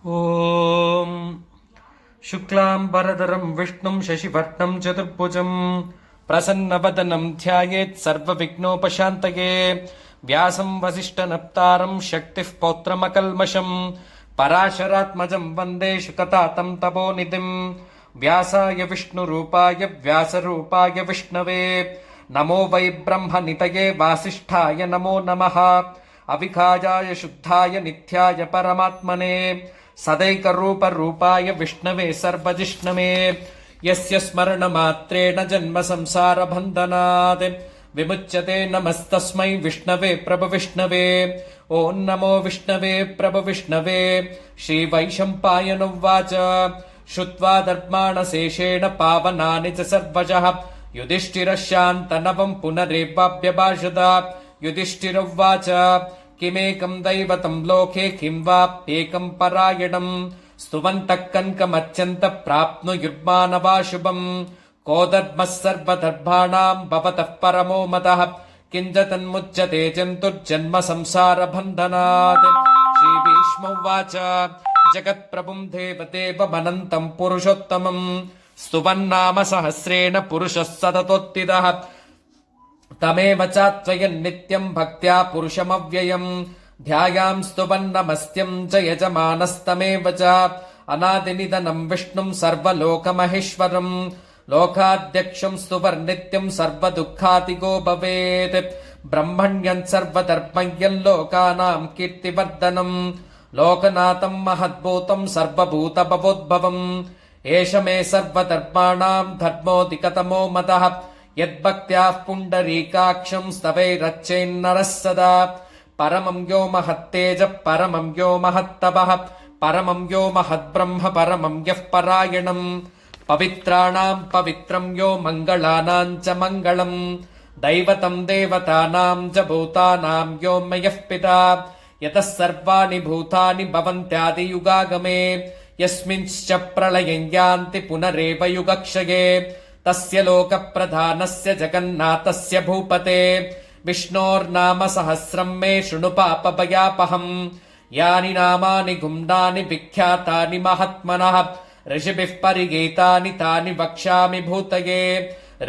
ॐ शुक्लाम्बरधरं विष्णुं शशिवर्णं चतुर्भुजं प्रसन्नवदनं ध्यायेत् सर्वविघ्नोपशान्तये व्यासं वसिष्ठनप्तारं शक्तिः पौत्रमकल्मषं पराशरात्मजं वन्दे शुकतातं तपोनिधिं व्यासाय विष्णुरूपाय व्यासरूपाय विष्णवे नमो वै ब्रह्मनितये वासिष्ठाय नमो नमः अविकाजाय शुद्धाय नित्याय परमात्मने सदैकरूपरूपाय विष्णवे सर्वजिष्णवे यस्य स्मरणमात्रेण जन्म संसारबन्धनात् विमुच्यते नमस्तस्मै विष्णवे प्रभविष्णवे ॐ नमो विष्णवे प्रभविष्णवे श्रीवैशम्पायनुवाच श्रुत्वा दर्माणशेषेण पावनानि च सर्वशः युधिष्ठिरः शान्तनवम् पुनरेवाभ्यभाषत युधिष्ठिर उवाच किमेकं दैवतं लोके किं वाप्येकं परायणं स्तुवन्तः कनकमर्च्यन्तः प्राप्नुयुर्मानवा शुभम् कोदर्मः सर्वदर्भाणां भवतः परमो मतः किञ्च तन्मुच्यते जन्तुर्जन्म संसारबन्धनात् श्रीभीष्म उवाच जगत्प्रभुं देवदेवमनन्तं पुरुषोत्तमम् स्तुवन्नाम सहस्रेण पुरुषः सततोत्थितः तमेव चात्वयन् नित्यम् भक्त्या पुरुषमव्ययम् ध्यायाम् स्तुवन्नमस्त्यम् च यजमानस्तमेव च अनादिनिधनम् विष्णुम् सर्वलोकमहेश्वरम् लोकाध्यक्षम् स्तुवर्नित्यम् सर्वदुःखातिगो भवेत् ब्रह्मण्यम् सर्वधर्मज्ञम् लोकानाम् कीर्तिवर्धनम् लोकनाथम् महद्भूतम् सर्वभूतभवोद्भवम् एष मे सर्वधर्माणाम् धर्मोऽधिकतमो मतः यद्भक्त्याः पुण्डरीकाक्षम् स्तवैरच्चेन्नरः सदा परमं यो महत्तेजः परमं यो महत्तपः परमं यो महद्ब्रह्म परमं यः परायणम् पवित्राणाम् पवित्रं यो मङ्गलानाम् च मङ्गलम् दैवतं देवतानाम् च भूतानाम् यो मयः पिता यतः सर्वाणि भूतानि भवन्त्यादियुगागमे यस्मिंश्च प्रलयं यान्ति पुनरेव युगक्षये तस्य लोकप्रधानस्य जगन्नाथस्य भूपते विष्णोर्नाम सहस्रम् मे शृणु पापभयापहम् यानि नामानि गुम्नानि विख्यातानि महात्मनः ऋषिभिः परिगीतानि तानि वक्ष्यामि भूतये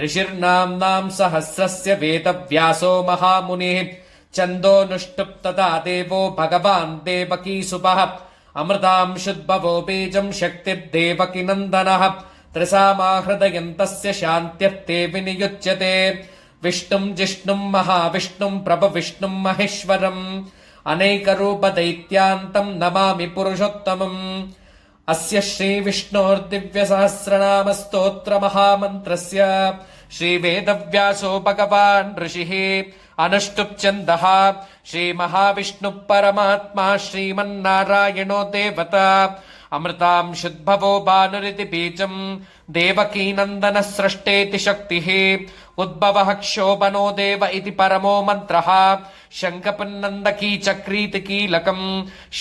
ऋषिर्नाम्नाम् सहस्रस्य वेदव्यासो महामुनिः छन्दोऽनुष्टुप् तथा देवो भगवान् देवकीसुतः अमृतांशुद्भवो बीजम् शक्तिर्देवकीनन्दनः त्रिसामाहृदयम् तस्य शान्त्यर्थे विनियुज्यते विष्णुम् जिष्णुम् महाविष्णुम् प्रभविष्णुम् महेश्वरम् अनेकरूपदैत्यान्तम् नमामि पुरुषोत्तमम् अस्य श्रीविष्णोर्दिव्यसहस्रनामस्तोत्रमहामन्त्रस्य श्रीवेदव्यासो भगवान् ऋषिः अनुष्टुप् श्रीमहाविष्णुः परमात्मा श्रीमन्नारायणो देवता अमृतांशुद्भवो भानुरिति बीजम् देवकीनन्दनः स्रष्टेति शक्तिः उद्भवः क्षोभनो देव इति परमो मन्त्रः शङ्खपुन्नन्दकी चक्रीति कीलकम्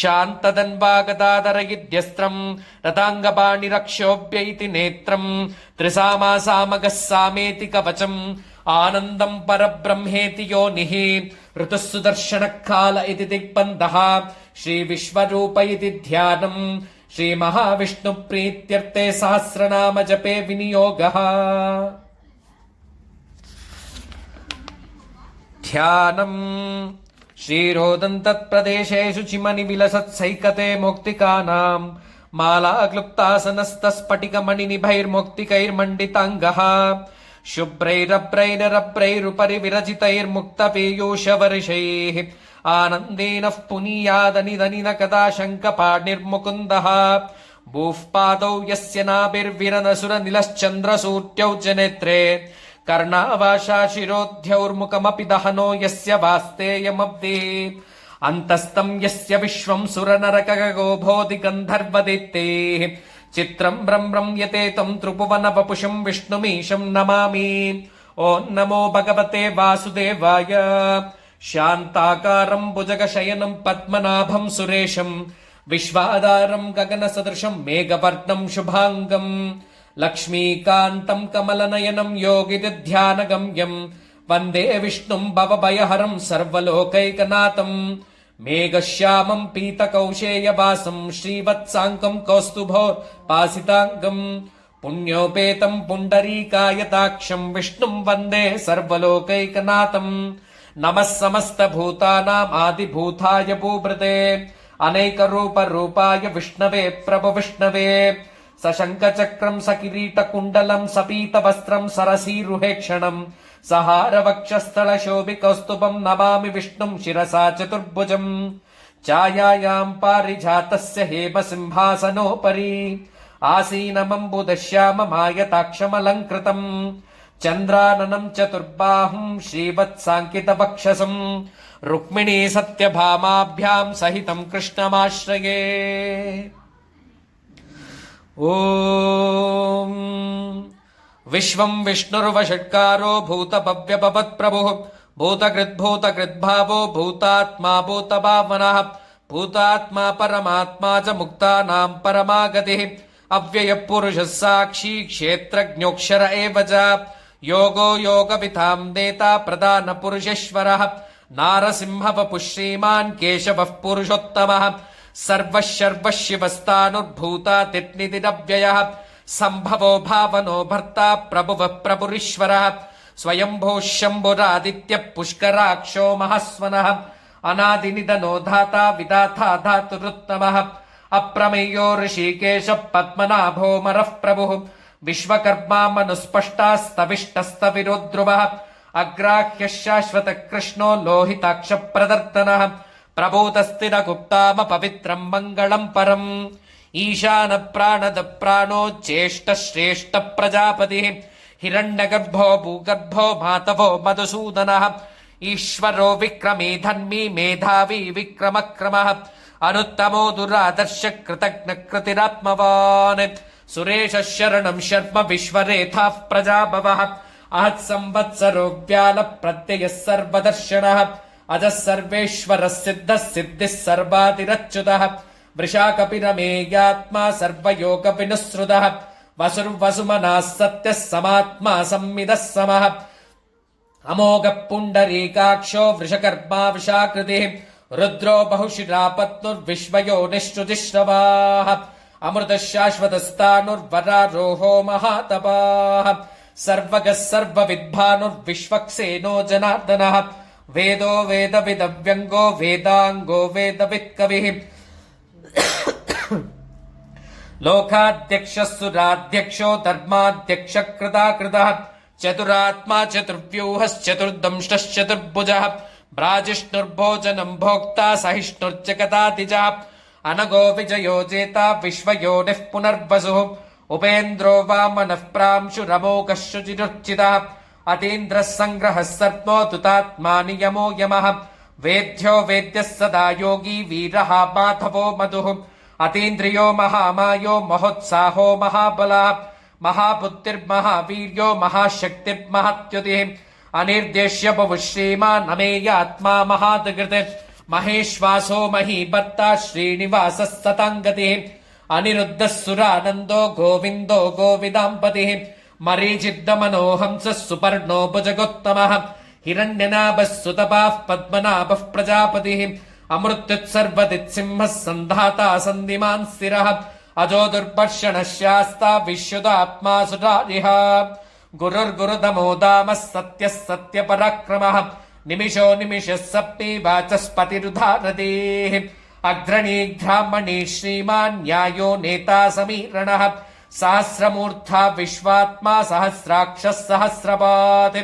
शान्तदन्वागदाधर इत्यस्त्रम् रताङ्गपाणिरक्षोभ्य इति नेत्रम् त्रिसामासामगः सामेति कवचम् आनन्दम् परब्रह्मेति योनिः ऋतुः सुदर्शनकाल इति दिग्बन्धः श्रीविश्वरूप इति ध्यानम् श्रीमहाविष्णुप्रीत्यर्थे सहस्रनाम जपे विनियोगः ध्यानम् श्रीरोदन् तत्प्रदेशेषु चिमनिविलसत्सैकते मौक्तिकानाम् मालाक्लुप्तासनस्तस्फटिकमणिनिभैर्मौक्तिकैर्मण्डिताङ्गः शुभ्रैरभ्रैरभ्रैरुपरि विरचितैर्मुक्तपीयूषवर्षैः आनन्देनः पुनीयादनिदनिन कदा शङ्खपाणिर्मुकुन्दः भूः पादौ यस्य नाभिर्विरनसुरनिलश्चन्द्रसूट्यौ च नेत्रे कर्णावाशा शिरोध्यौर्मुखमपि दहनो यस्य वास्तेयमब्धि अन्तस्तम् यस्य विश्वम् सुरनरकगोभोधि गन्धर्वदित्तेः चित्रम् ब्रह्मम् यतेतम् त्रिभुवनवपुषम् विष्णुमीशम् नमामि ॐ नमो भगवते वासुदेवाय शान्ताकारम् भुजगशयनम् पद्मनाभम् सुरेशम् विश्वाधारम् गगनसदृशम् मेघवर्णम् शुभाङ्गम् लक्ष्मीकान्तम् कमलनयनम् योगिध्यानगम्यम् वन्दे विष्णुम् भवभयहरम् सर्वलोकैकनाथम् మేఘశ్యామం పీతకౌశేయవాసం శ్రీవత్సాంకం కౌస్తుభోర్పాసితాంగం పుణ్యోపేతం పుండరీకాయతాక్షం విష్ణుం వందే సర్వలోకైకనాథం నమః సమస్తభూతానాం ఆదిభూతాయ భూభృతే అనైకరూపరూపాయ విష్ణవే ప్రభవిష్ణవే సశంఖచక్రం సకిరీటకుండలం సపీతవస్త్రం సరసీరుహేక్షణం సహారవక్షస్థలశోభికౌస్తుభం నమామి విష్ణుం శిరసా చతుర్భుజం ఛాయాయాం పారిజాతస్య హేమసింహాసనోపరి ఆసీనమంబుదశ్యామమాయతాక్షమలంకృతం చంద్రాననం చతుర్బాహుం శ్రీవత్సాంకితవక్షసం రుక్మిణీ సత్యభామాభ్యాం సహితం కృష్ణమాశ్రయే. ఓం విశ్వం విష్ణుర్వషట్కారో భూతభవ్యభవత్ప్రభుః భూతకృద్భూతకృద్భావో భూతాత్మా భూతభావనః భూతాత్మా పరమాత్మా చ ముక్తానాం పరమాగతిః అవ్యయఃపురుషः సాక్షి క్షేత్రజ్ఞోక్షర ఏవ చ యోగో యోగవితాం నేతా ప్రధానపురుషేశ్వరः నారసింహవపుః శ్రీమాన్ కేశవః పురుషోత్తమः సర్వః శర్వః శివస్థానుర్భూతాతిథ్నిధిరవ్యయः సంభవో భావనో భర్తా ప్రభువః ప్రభురీశ్వరः స్వయంభూ శంభురాదిత్యః పుష్కరాక్షో మహాస్వనः అనాదినిధనో ధాతా విధాతా ధాతురుత్తమः అప్రమేయో ఋషికేశः పద్మనాభోమరః ప్రభుః విశ్వకర్మా మనుస్పష్టాస్తవిష్టస్తవిరో ధ్రువः అగ్రాహ్యः శాశ్వతః కృష్ణో లోహితాక్ష ప్రదర్దనः ప్రభూతస్థిర గుప్తామ పవిత్రం మంగళం పరం ఈశాన ప్రాణద ప్రాణో జ్యేష్ఠ శ్రేష్ఠ ప్రజాపతి హిరణ్యగర్భో భూగర్భో మాతవో మధుసూదనః ఈశ్వరో విక్రమీ ధన్మీ మేధావి విక్రమక్రమః అనుత్తమో దురాదర్శ కృతజ్ఞ కృతిరాత్మవాన్ సురేశ శరణం శర్మ విశ్వరేథాః ప్రజాభవః అహత్ సంవత్సరో వ్యాల ప్రత్యయః సర్వదర్శనః అజః సర్వేశ్వరः సిద్ధः సిద్ధిः సర్వాతిరచ్యుతः వృషాకపిరమేయాత్మా సర్వయోగ వినుసృతः వసుర్వసుమనः సత్యः సమాత్మా సంమిదः సమः అమోఘః పుండరీకాక్షో వృషకర్మా విషాకృతిः రుద్రో బహుశిరాపత్నుర్విశ్వయోనిశ్రుతిశ్రవాः అమృతः శాశ్వతస్థానుర్వరారోహో మహాతపాः సర్వగः సర్వవిద్భానుర్విశ్వక్సేనో జనార్దనः వేదో వేదవిదవ్యంగో వేదాంగో వేదవిత్కవిః లోకాధ్యక్షः సురాధ్యక్షో ధర్మాధ్యక్ష కృతాకృతः చతురాత్మా చతుర్వ్యూహశ్చతుర్దంష్టశ్చతుర్భుజः భ్రాజిష్ణుర్భోజనం భోక్తా సహిష్ణుర్జగదాతిజः అనగో విజయో జేతా విశ్వయోనిః పునర్వసుః ఉపేంద్రో వామనః ప్రాంశురమోఘः శుచిరుర్చితः అతీంద్రः సంగ్రహः సర్పో తుతాత్మా నియమో యమः వేద్యో వేద్యः సదా యోగి వీరः మాధవో మధుః అతీంద్రియో మహామాయో మహోత్సాహో మహాబలः మహాబుద్ధిర్మహావీర్యో మహాశక్తిర్మహత్యుతిः అనిర్దేశ్య బహుః శ్రీమాన్ అమేయాత్మా మహాదృత్ మహేశ్వాసో మహీభర్తా శ్రీనివాసः సతాంగతిः అనిరుద్ధः సురానందో గోవిందో గోవిదాంపతిः మరీచిద్దమనోహంసः సుపర్ణో భుజగోత్తమः హిరణ్యనాభः సుతపాః పద్మనాభः ప్రజాపతిः అమృత్యుత్సర్వదిత్సింహः సంధాతా సంధిమాన్ స్థిరः అజో దుర్భర్షణः శాస్తా విశ్యుదాత్మా సురారిః గురుర్గురుదమో దామः సత్యः సత్యపరాక్రమः నిమిషో నిమిషः సప్తి వాచస్పతిరుధారతేః అగ్రణీ బ్రాహ్మణీ శ్రీమాన్ న్యాయో నేతా సమీరణः సహస్రమూర్ధా విశ్వాత్మా సహస్రాక్షः సహస్రపాత్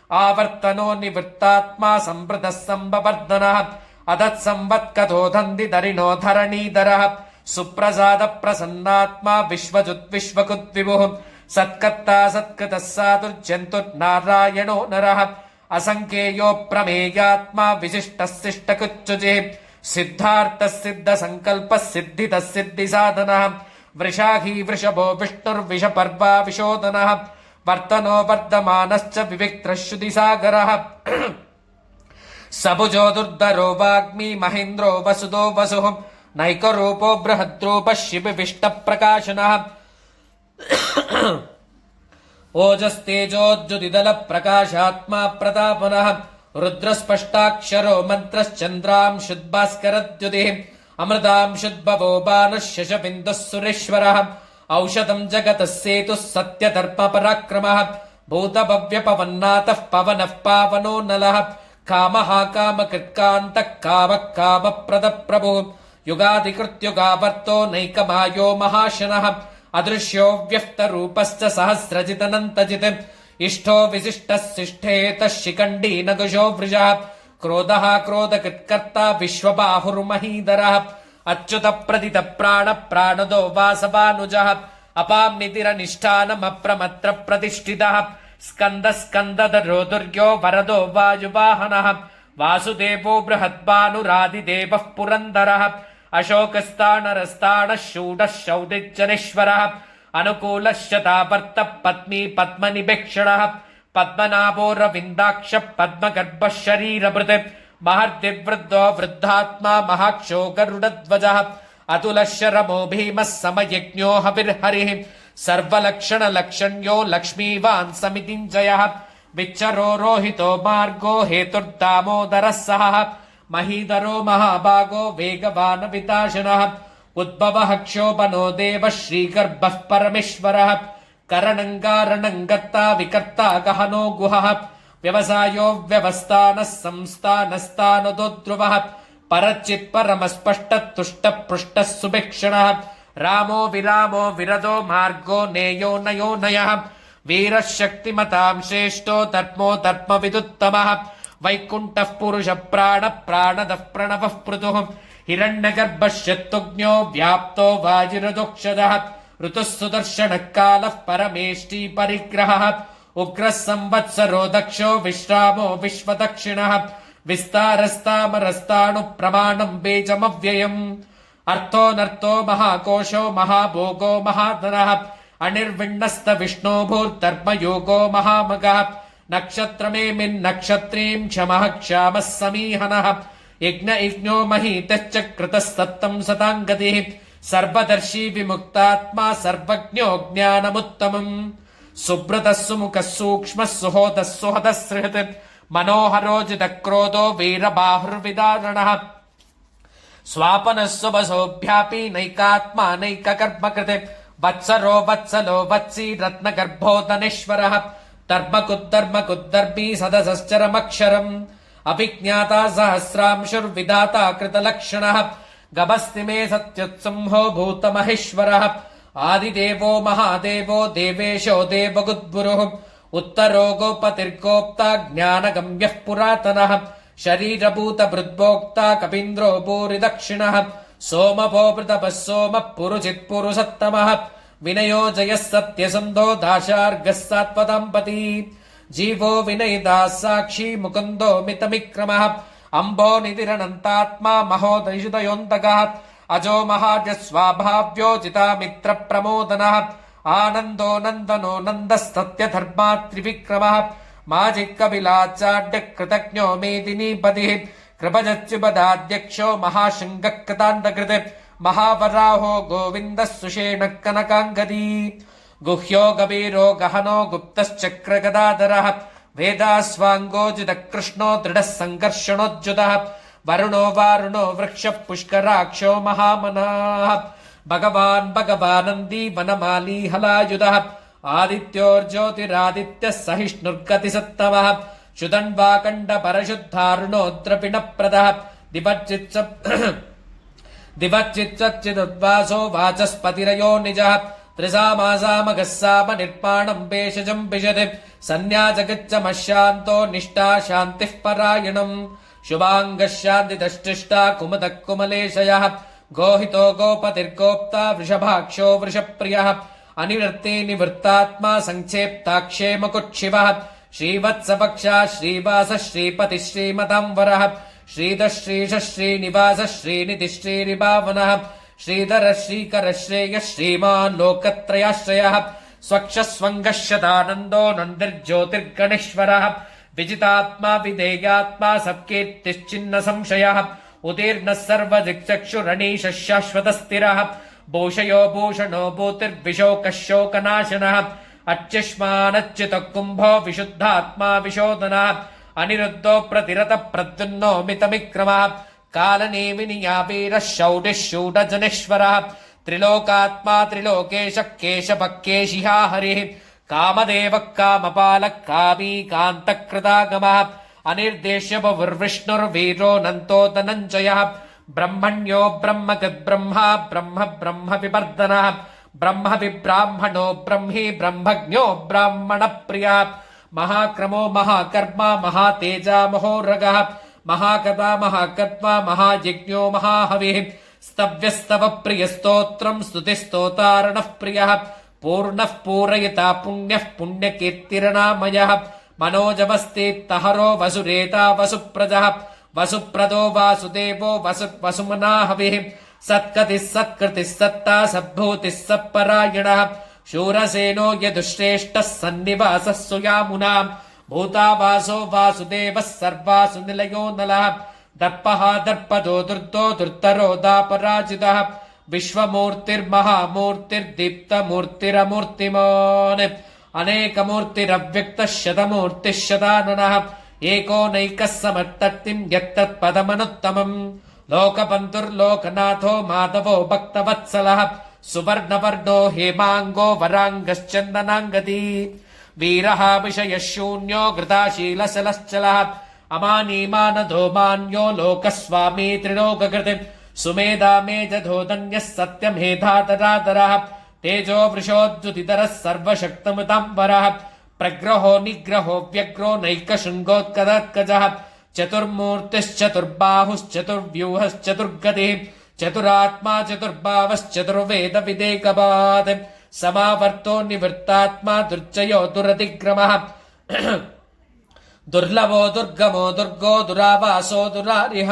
ఆవర్తనో నివృత్తాత్మా సంవృతः సంభవర్ధనः అదత్సంవత్కథోదంది దరిణో ధరణీధరः సుప్రసాద ప్రసన్నాత్మా విశ్వజుత్ విశ్వకుత్ విభుః సత్కర్తా సత్కృతः సాధుర్జంతుర్నారాయణో నరः అసంఖ్యేయో ప్రమేయాత్మా విశిష్టः శిష్టకుచ్యుచిః సిద్ధార్థः సిద్ధ సంకల్పः సిద్ధితः సిద్ధి సాధనः వృషాహీ వృషభో విష్ణుర్విషపర్వా విశోదనः వర్తనో వర్ధమానశ్చ వివిక్తశ్రుతిసాగరः సభుజో దుర్ధరో వాగ్మీ మహేంద్రో వసుదో వసుః నైకరూపో బృహద్రూపः శిబివిష్ట ప్రకాశనः ఓజస్తేజోజ్జుదిదల ప్రకాశాత్మా ప్రతాపనః रुद्रस्पष्टाक्षरो मन्त्रश्चन्द्रांशुद्भास्करद्युतिः अमृतांशुद्भवो बाणः शशबिन्दुः सुरेश्वरः औषधम् जगतः सेतुः सत्यधर्मपराक्रमः भूतभव्यपवन्नाथः पवनः पावनो नलः कामः कामकृत्कान्तः कामः कामप्रदप्रभुः युगाधिकृत्युगावर्तो नैकमायो महाशनः अदृश्यो व्यक्तरूपश्च सहस्रजितनन्तजित् इष्टो विशिष्टः शिष्ठेतः शिखण्डी नगुशो वृषः क्रोधः क्रोधकृत्कर्ता विश्वबाहुर्महीधरः अच्युतप्रदितप्राणप्राणदो वासवानुजः अपाम्नितिरनिष्ठानमप्रमत्र प्रतिष्ठितः स्कन्दस्कन्दधरो दुर्यो वरदो वायुवाहनः वासुदेवो बृहद्भानुरादिदेवः पुरन्दरः अशोकस्ताणरस्ताणः शूडः शौरिज्जनेश्वरः अनुकूलः शतावर्तः पद्मी पद्मनिभेक्षणः पद्मनाभो रविन्दाक्षः पद्मगर्भः शरीरभृत् महर्दिवृद्धो वृद्धात्मा महाक्षो गरुडध्वजः अतुलः शरमो भीमः समयज्ञो हविर्हरिः सर्वलक्षणलक्षण्यो लक्ष्मीवान् समितिञ्जयः विच्चरो रोहितो मार्गो हेतुर्दामोदरः सहः महीधरो महाभागो वेगवान् विताशनः उद्भवः क्षोभनो देवः श्रीगर्भः परमेश्वरः करणङ्गारणङ्गत्ता विकर्ता गहनो गुहः व्यवसायो व्यवस्थानः संस्थानस्तानदो ध्रुवः परचित्परमस्पष्टः तुष्टः पृष्टः सुभिक्षणः रामो विरामो विरदो मार्गो नेयो नयो नयः वीरः शक्तिमताम् श्रेष्ठो धर्मो धर्मविदुत्तमः वैकुण्ठः पुरुषः प्राणः प्राणदः प्रणवः पृथुः हिरण्यगर्भः शत्रुघ्नो व्याप्तो वाजिरदोक्षदः ऋतुः सुदर्शनः कालः परमेष्टि परिग्रहः उग्रः संवत्सरो दक्षो विश्रामो विश्वदक्षिणः विस्तारस्तामरस्ताणु प्रमाणम् बीजमव्ययम् अर्थोऽनर्थो महाकोशो महाभोगो महाधनः अनिर्विण्णस्त विष्णो भूर्धर्मयोगो महामगः नक्षत्रमेमिन्नक्षत्रीम् क्षमः क्षामः समीहनः यज्ञो महीतश्च कृतस्तत्तम् सताम् गतिः सर्वदर्शी विमुक्तात्मा सर्वज्ञो ज्ञानमुत्तमम् सुब्रतः सुमुखः सूक्ष्मः सुहोदः सुहदः सृहत् मनोहरोजितक्रोधो वीरबाहुर्विदारणः स्वापनः सुबसोऽभ्यापि नैकात्मा नैककर्मकृते वत्सरो वत्सलो वत्सी रत्नगर्भोदनेश्वरः धर्मकुद्धर्मकुद्धर्मी सदसश्चरमक्षरम् अभिज्ञाता सहस्रांशुर्विधाता कृतलक्षणः गभस्तिमे सत्युत्संहो भूतमहेश्वरः आदिदेवो महादेवो देवेशो देवगुद्गुरुः उत्तरो गोपतिर्गोप्ता ज्ञानगम्यः पुरातनः शरीरभूतभृद्भोक्ता कपीन्द्रो भूरिदक्षिणः सोमभो वृतपः सोमः पुरुचित्पुरुषत्तमः विनयो जयः सत्यसन्धो दाशार्गः सात्वताम्पती जीवो विनयिदाः साक्षी मुकुन्दो मितमिक्रमः अम्भो निधिरनन्तात्मा महोदयुदयोऽन्तकः अजो महाजस्वाभाव्यो जितामित्रप्रमोदनः आनन्दो नन्दनो नन्दस्तत्यधर्मा त्रिविक्रमः माजिक्कबिलाचाड्यकृतज्ञो मेदिनीपतिः कृपजच्युपदाध्यक्षो महाशृङ्गः कृतान्तकृत् महावराहो गोविन्दः सुषेणः कनकाङ्गदी गुह्यो गभीरो गहनो गुप्तश्चक्रगदाधरः वेदास्वाङ्गोजितः कृष्णो दृढः सङ्कर्षणोज्जुतः वरुणो वारुणो वृक्षः पुष्कराक्षो महामनाः भगवान् भगवानन्दी वनमाली हलायुधः आदित्योर्ज्योतिरादित्यः सहिष्णुर्गतिसत्तमः शुदन्वाकण्डपरशुद्धारुणोद्रपिणप्रदः दिवच्चिच्चिदुद्वासो वाचस्पतिरयो निजः त्रिसामासामगः सामनिर्माणम् भेषजम् पिशति सन्न्यासगच्छमशान्तो निष्ठा शान्तिः परायणम् शुभाङ्गः शान्तिदष्टिष्टा कुमुदः कुमलेशयः गोहितो गोपतिर्गोप्ता वृषभाक्षो वृषप्रियः अनिवृत्ति निवृत्तात्मा सङ्क्षेप्ताक्षेमकुक्षिवः श्रीवत्सपक्षा श्रीवासः श्रीपतिः श्रीमताम्बरः श्रीधः श्रीशः श्रीनिवासः श्रीनिधिः श्रीरिभावनः श्रीधरः श्रीकरः श्रेयः श्रीमान् लोकत्रयाश्रयः स्वक्षः स्वङ्गः शतानन्दो नन्दिर्ज्योतिर्गणेश्वरः विजितात्मा विधेयात्मा सत्कीर्तिश्चिन्न संशयः उतीर्णः सर्वदिक्चक्षुरणीशः शाश्वतस्थिरः भूषयो भूषणो भूतिर्विशोकः शोकनाशनः अच्छुष्मानच्युतः कुम्भो विशुद्धात्मा विशोधनः अनिरुद्धो प्रतिरत प्रद्युन्नो मितमिक्रमः कालनेमिनिया वीरः शौरिः शूडजनेश्वरः त्रिलोकात्मा त्रिलोकेशः केशवः केशिहा हरिः कामदेवः कामपालः कामी कान्तकृतागमः अनिर्देश्य बहुर्विष्णुर्वीरो नन्तो धनञ्जयः ब्रह्मण्यो ब्रह्मकृद्ब्रह्मा ब्रह्म ब्रह्म विवर्धनः ब्रह्म विब्राह्मणो ब्रह्मी ब्रह्मज्ञो ब्राह्मणप्रियः महाक्रमो महाकर्मा महातेजा महोरगः महाकथा महाकर्मा महायज्ञो महाहविः स्तव्यस्तव प्रियस्तोत्रम् स्तुतिस्तोतारणः प्रियः पूर्णः पूरयिता पुण्यः पुण्यकीर्तिरनामयः मनोजवस्तीत्तहरो वसुरेता वसुप्रजः वसुप्रदो वासुदेवो वसुमनाहविः सत्कतिः सत्कृतिः सत्ता सद्भूतिः सत्परायणः शूरसेनो यदुश्रेष्ठः सन्निवासः सुयामुना भूतावासो वासुदेवः सर्वासु निलयो नलः दर्पः दर्पदो दुर्दो दुर्धरो दापराजितः विश्वमूर्तिर्महामूर्तिर्दीप्तमूर्तिरमूर्तिमान् अनेकमूर्तिरव्यक्तः शतमूर्तिः शताननः एको नैकः समर्थक्तिम् यत्तत्पदमनुत्तमम् लोकबन्धुर्लोकनाथो माधवो भक्तवत्सलः सुवर्णवर्णो हेमाङ्गो वराङ्गश्चन्दनाङ्गती वीरः विषयः शून्यो घृताशीलशलश्चलः अमानीमानधो मान्यो लोकस्वामी त्रिलोककृतिम् सुमेधा मेजधोधन्यः सत्यमेधातरातरः तेजो वृषोद्युतितरः सर्वशक्तमुताम्बरः प्रग्रहो निग्रहो व्यग्रो नैकशृङ्गोत्कदर्कजः चतुर्मूर्तिश्चतुर्बाहुश्चतुर्व्यूहश्चतुर्गतिः चतुरात्मा चतुर्भावश्चतुर्वेद विदेकपात् समावर्तो निवृत्तात्मा दुर्जयो दुरतिक्रमः दुर्लभो दुर्गमो दुर्गो दुरावासो दुरारिः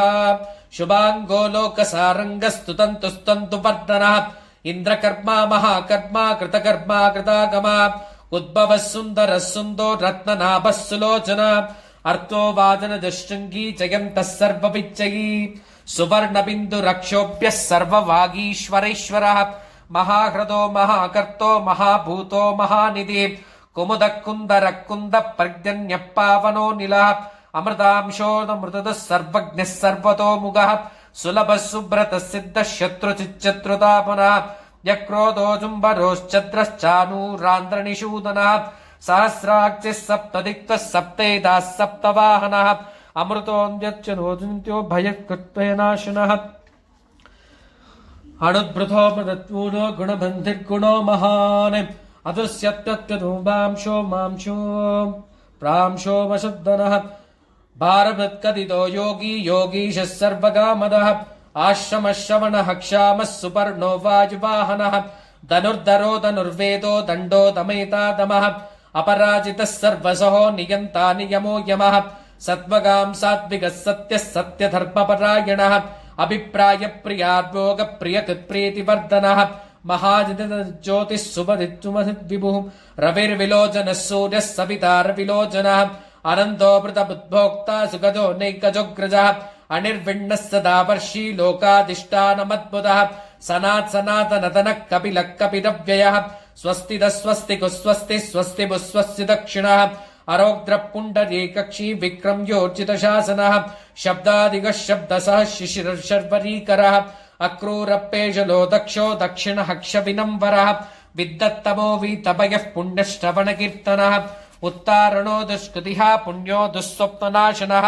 शुभाङ्गो लोकसारङ्गस्तुतन्तुस्तन्तु वर्धनः इन्द्रकर्मा महाकर्मा कृतकर्मा कृतागमा उद्भवः सुन्दरः सुन्दो रत्ननाभः सुलोचना अर्थो वादनदशृङ्गी जयन्तः सर्वविजयी सुवर्णबिन्दुरक्षोभ्यः सर्ववागीश्वरेश्वरः महाह्रदो महाकर्तो महाभूतो महानिधिः कुमुदः कुन्दरः कुन्दः पर्जन्यः पावनो निलः अमृतांशोऽमृतः सर्वज्ञः सर्वतोमुखः सुलभः सुब्रतः सिद्धः शत्रुचिच्चत्रुतापनः यक्रोधो जुम्बरोश्चद्रश्चानूरान्द्रनिषूदनः सहस्राक्षिः सप्तदिक्तः सप्तेदाः सप्तवाहनः अमृतोऽन्यच्चनोऽजिन्त्यो भयकृत्वनाशनः अणुद्भृतो मदत्पूर्णो गुणबन्धिर्गुणो महान् अदृश्यत्यत्यतो मांशो मांशो प्रांशो वशुद्धनः भारभृत्कथितो योगी योगीशः सर्वकामदः आश्रमः श्रवणः क्षामः सुपर्णो वायुवाहनः धनुर्धरो धनुर्वेदो दण्डो दमयिता दमः अपराजितः सर्वसहो नियन्ता नियमो यमः सत्त्वगां सात्विकः सत्यः सत्यधर्मपरायणः अभिप्राय प्रियाद्भोग प्रियकृत्प्रीतिवर्धनः महाजितज्योतिः सुमदित्विभुः रविर्विलोचनः सूर्यः सविता रविलोचनः अनन्तोऽमृतबुद्भोक्ता सुगजो नैकजोग्रजः अनिर्विण्णः सदावर्षी लोकाधिष्ठानमद्भुतः सनातनतनः कपिलः कपिलव्ययः स्वस्तिदः स्वस्तिकुः स्वस्तिः स्वस्तिभुः स्वस्ति दक्षिणः अरौद्रः पुण्डरीकक्षी विक्रम्योर्जितशासनः शब्दादिगः शब्दसः शिशिरशर्वरीकरः अक्रूरप्पेशलो दक्षो दक्षिणः क्षविनम्बरः विद्दत्तमो वीतभयः पुण्यश्रवणकीर्तनः उत्तारणो दुष्कृतिः पुण्यो दुःस्वप्ननाशनः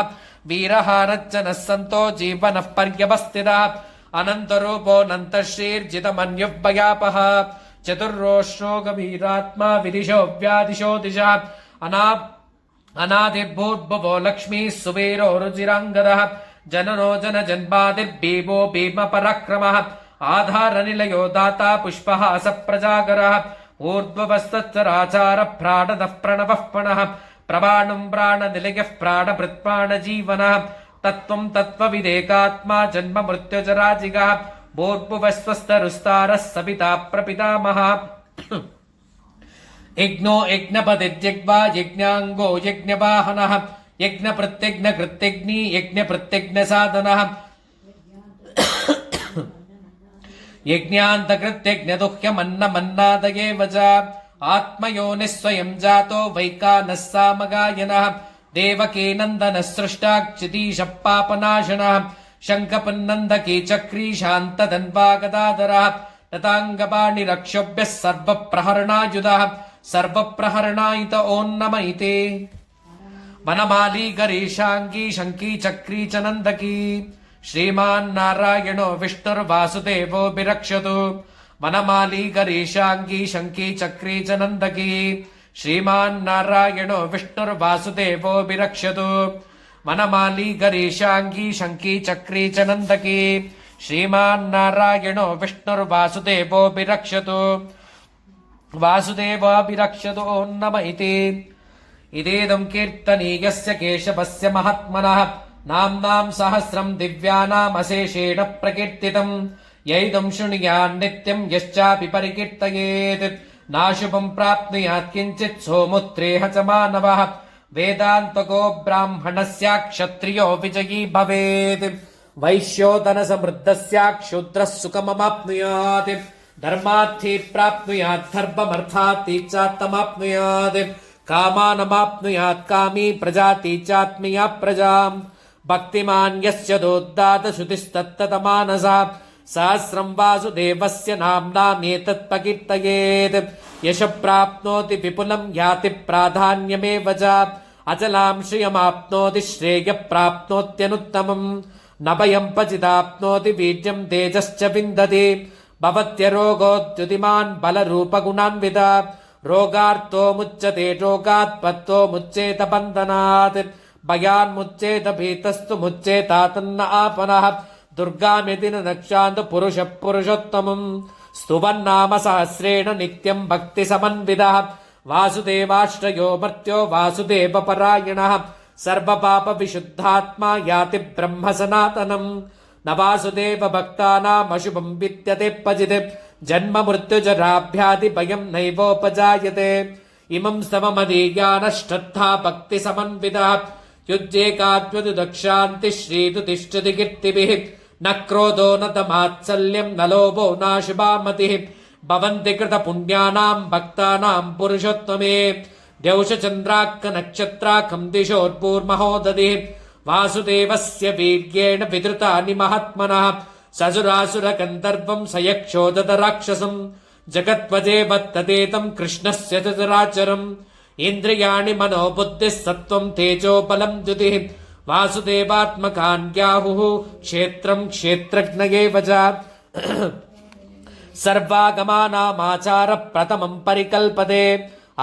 वीरः रज्जनः सन्तो जीवनः पर्यवस्थितः अनन्तरूपोऽनन्तश्रीर्जितमन्युव्भयापः चतुर्रोष्णो गभीरात्मा विदिशो व्यादिशो दिशः अनादिर्भूर्भुवो लक्ष्मीः सुवीरो रुचिराङ्गदः जननो जनजन्मादिर्भीमो भीमपराक्रमः आधारनिलयो दाता पुष्पः सप्रजागरः ऊर्ध्ववस्तच्चराचारः प्राणदः प्रणवः पणः प्रमाणं प्राणनिलयः प्राणभृत्प्राणजीवनः तत्त्वं तत्त्वविदेकात्मा जन्म मृत्युजराजिगः भूर्भुवस्वस्तरुस्तारः सविता प्रपितामहः यज्ञो यज्ञपतिर्यज्ञा यज्ञाङ्गो यज्ञवाहनः यज्ञप्रत्यज्ञकृत्यग्नि यज्ञप्रत्यज्ञसाधनः यज्ञान्तकृत्यज्ञदुह्यमन्नमन्नादयेव च आत्मयोनिः स्वयं जातो वैकानः सामगायनः देवकी नन्दनः सृष्टाच्युतीशः पापनाशनः शङ्खपन्नन्दकी चक्री शान्तधन्वा गदाधरः नताङ्गपाणिरक्षोभ्यः सर्वप्रहरणायुधः सर्वप्रहरणायुत ओन्नमैते वनमाली गरीशाङ्गी शङ्की चक्री च नन्दकी श्रीमान्नारायणो विष्णुर्वासुदेवो विरक्षतु वनमाली गरीशाङ्गी शङ्की चक्री च नन्दकी श्रीमान्नारायणो विष्णुर्वासुदेवो विरक्षतु वनमाली गरीशाङ्गी शङ्की चक्री च नन्दकी श्रीमान्नारायणो विष्णुर्वासुदेवो विरक्षतु वासुदेवाभिरक्षतु ओन्नम इति इदेदं कीर्तनीयस्य केशवस्य महात्मनः नाम्नां सहस्रं दिव्यानामशेषेण प्रकीर्तितम् यैदं शृणुयान्नित्यं यश्चापि परिकीर्तयेत् नाशुभं प्राप्नुयात् किञ्चित् सोमुत्रेह च मानवः वेदान्तको ब्राह्मणस्य क्षत्रियो विजयी भवेत् वैश्यो धनसमृद्धस्य क्षूद्रः सुखमवाप्नुयात् धर्मार्थी प्राप्नुयात् धर्ममर्थार्थी चात्तमाप्नुयात् कामानमाप्नुयात् कामी प्रजाति चात्मीया प्रजाम् भक्तिमान् यस्य दोद्दातश्रुतिस्तत्ततमानसा सहस्रं वासुदेवस्य नाम्नामेतत् प्रकीर्तयेत् यश प्राप्नोति विपुलं याति प्राधान्यमेव च अचलां श्रियमाप्नोति श्रेय प्राप्नोत्यनुत्तमम् न भयं पचिदाप्नोति वीर्यं तेजश्च विन्दति भवत्यरोगोद्युतिमान् बलरूपगुणान्विता रोगार्तो मुच्यते रोगात्पत्तो मुच्येत बन्धनात् भयान्मुच्येत भीतस्तु मुच्येतातन्न आपनः दुर्गामिति न नक्षान्तु पुरुषः पुरुषोत्तमम् स्तुवन्नाम सहस्रेण नित्यम् भक्तिसमन्वितः वासुदेवाश्रयो मर्त्यो वासुदेवपरायणः सर्वपापविशुद्धात्मा याति ब्रह्म सनातनम् न वासुदेव भक्तानामशुभम् विद्यते पजिते जन्म मृत्युजराभ्यादि भयम् नैवोपजायते इमम् सममदीयानश्रद्धा भक्तिसमन्वितः युज्येकात्मतु दक्षान्तिः श्रीतुतिष्ठति कीर्तिभिः न क्रोधो न तमात्सल्यम् न लोभो नाशुभामतिः भवन्ति कृतपुण्यानाम् भक्तानाम् पुरुषोत्तमे द्यौषचन्द्रार्कनक्षत्राकम् दिशोर्भूर्महोदधिः वासुदेवस्य वीर्येण विधृतानि महात्मनः ससुरासुरगन्धर्वम् स यक्षोदत राक्षसम् जगत्वजे वत्ततेतम् कृष्णस्य च चराचरम् इन्द्रियाणि मनोबुद्धिः सत्त्वम् तेजो बलम् द्युतिः वासुदेवात्मकान्याहुः क्षेत्रम् क्षेत्रज्ञ एव च सर्वागमानामाचार प्रथमम् परिकल्पते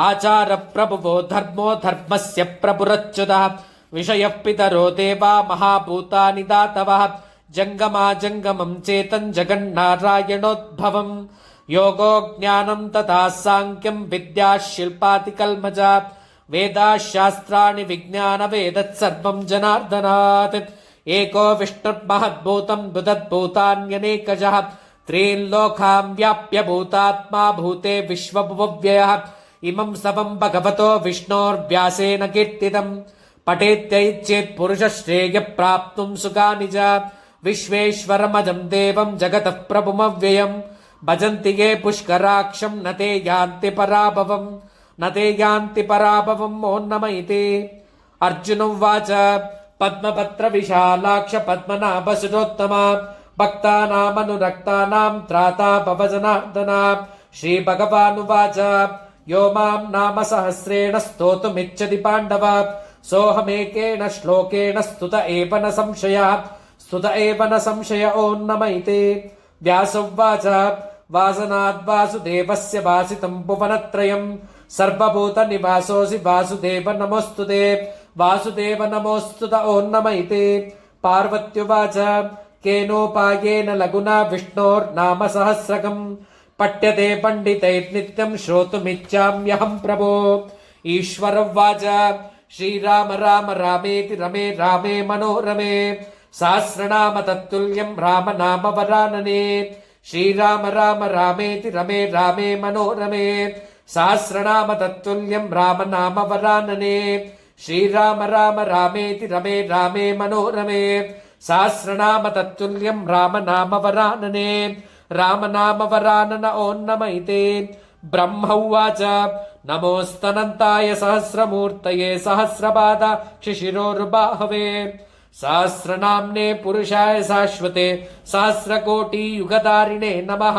आचार प्रभुवो धर्मो धर्मस्य प्रभुरच्युतः विषयः पितरो देवा महाभूतानि दातवः जङ्गमा जङ्गमम् चेतन् जगन्नारायणोद्भवम् योगो ज्ञानम् तथा साङ्ख्यम् विद्या शिल्पातिकल्मजा वेदाः शास्त्राणि विज्ञानवेदत्सर्वम् जनार्दनात् एको विष्णुर्महद्भूतम् बुधद्भूतान्यनेकशः त्रीन् लोकान् व्याप्य भूतात्मा भूते विश्वभुवव्ययः इमम् सबम् भगवतो विष्णोर्व्यासेन कीर्तितम् पठेत्यैच्छेत् पुरुषः श्रेय प्राप्तुम् सुखानि च विश्वेश्वरमजम् देवम् जगतः प्रभुमव्ययम् भजन्ति ये पुष्कराक्षम् न ते यान्ति पराभवम् न ते यान्ति पराभवम् ओन्नम इति अर्जुन उवाच पद्मपत्र विशालाक्ष पद्मनाभसुरोत्तमा भक्तानामनुरक्तानाम् त्राता भव जनार्दन श्रीभगवानुवाच यो माम् नाम सहस्रेण स्तोतुमिच्छति पाण्डव सोऽहमेकेन श्लोकेन स्तुत एव न संशय ओन्नम इति व्यास उवाच वासनाद्वासुदेवस्य वासितम् भुवनत्रयम् सर्वभूतनिवासोऽसि वासुदेव नमोऽस्तुते वासुदेव नमोऽस्तुत ओन्नम इति पार्वत्युवाच केनोपायेन लघुना विष्णोर्नाम सहस्रकम् पठ्यते पण्डितैर्नित्यम् श्रोतुमिच्छाम्यहम् प्रभो ईश्वर उवाच श्रीराम राम रामेति रमे रामे मनोरमे सहस्रनाम तत्तुल्यम् राम नाम वरानने श्रीराम राम रामेति रमे रामे मनोरमे सहस्रनाम तत्तुल्यम् राम नाम वरानने श्रीराम राम रामेति रमे रामे मनोरमे सहस्रनाम तत्तुल्यम् राम नाम वरानने राम नाम वरानन ओन्नम इति ब्रह्म उवाच नमोस्तनन्ताय सहस्रमूर्तये सहस्रपाद शिशिरोर्बाहवे सहस्रनाम्ने पुरुषाय शाश्वते सहस्रकोटियुगधारिणे नमः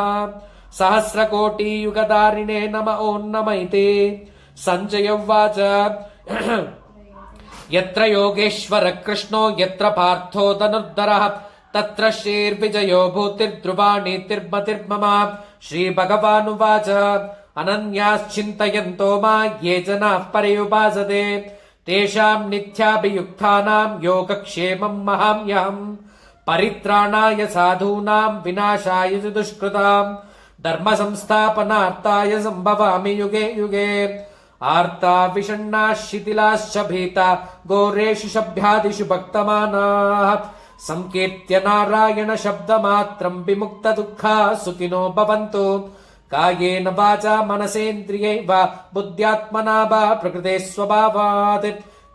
सहस्रकोटियुगधारिणे नम ॐ नम इति सञ्जय उवाच यत्र योगेश्वर कृष्णो यत्र पार्थो धनुर्धरः तत्र श्रीर्विजयो भूतिर्ध्रुवाणीतिर्मतिर्मम श्रीभगवानुवाच अनन्याश्चिन्तयन्तो मा ये जनाः पर्युपासते तेषाम् नित्याभियुक्तानाम् योगक्षेमम् महाम्यहम् परित्राणाय साधूनाम् विनाशाय च दुष्कृताम् धर्मसंस्थापनार्थाय सम्भवामि युगे युगे आर्ता विषण्णाः शिथिलाश्च भीता घोरेषु शभ्यादिषु भक्तमानाः संकीर्त्य नारायण शब्दमात्रम् विमुक्तदुःखाः सुखिनो भवन्तु कायेन वाचा मनसेन्द्रियैर्वा बुद्ध्यात्मना वा प्रकृते स्वभावात्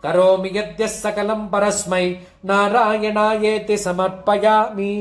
करोमि यद्यः सकलम् परस्मै नारायणायेति समर्पयामि।